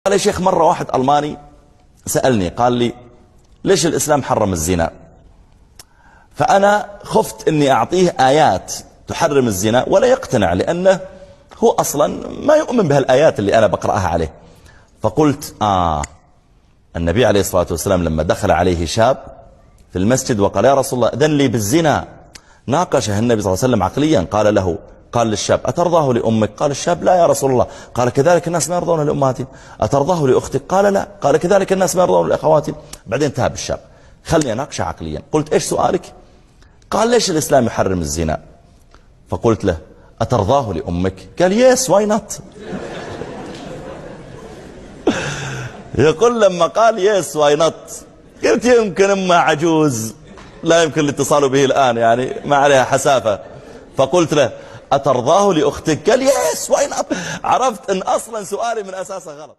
قال يا شيخ مرة واحد ألماني سألني قال لي ليش الإسلام حرم الزنا؟ فأنا خفت أني أعطيه آيات تحرم الزنا ولا يقتنع، لأنه هو أصلا ما يؤمن بهالآيات اللي أنا بقرأها عليه. فقلت النبي عليه الصلاة والسلام لما دخل عليه شاب في المسجد وقال يا رسول الله أذن لي بالزنا، ناقشه النبي صلى الله عليه وسلم عقليا، قال للشاب أترضاه لأمك؟ قال الشاب لا يا رسول الله. قال كذلك الناس ما يرضون لأمهاتهم. أترضاه لأختك؟ قال لا. قال كذلك الناس ما يرضون لأخواتهم. بعدين انتهى بالشاب، خلني أناقشه عقليا. قلت إيش سؤالك؟ قال ليش الإسلام يحرم الزنا؟ فقلت له أترضاه لأمك؟ قال يس واي نوت. يقول لما قال يس واي نوت قلت يمكن أمه عجوز لا يمكن الاتصال به الآن، يعني ما عليها حسافة. فقلت له أترضاه لأختك؟ قال يس واي نوت. عرفت أن أصلا سؤالي من أساسه غلط.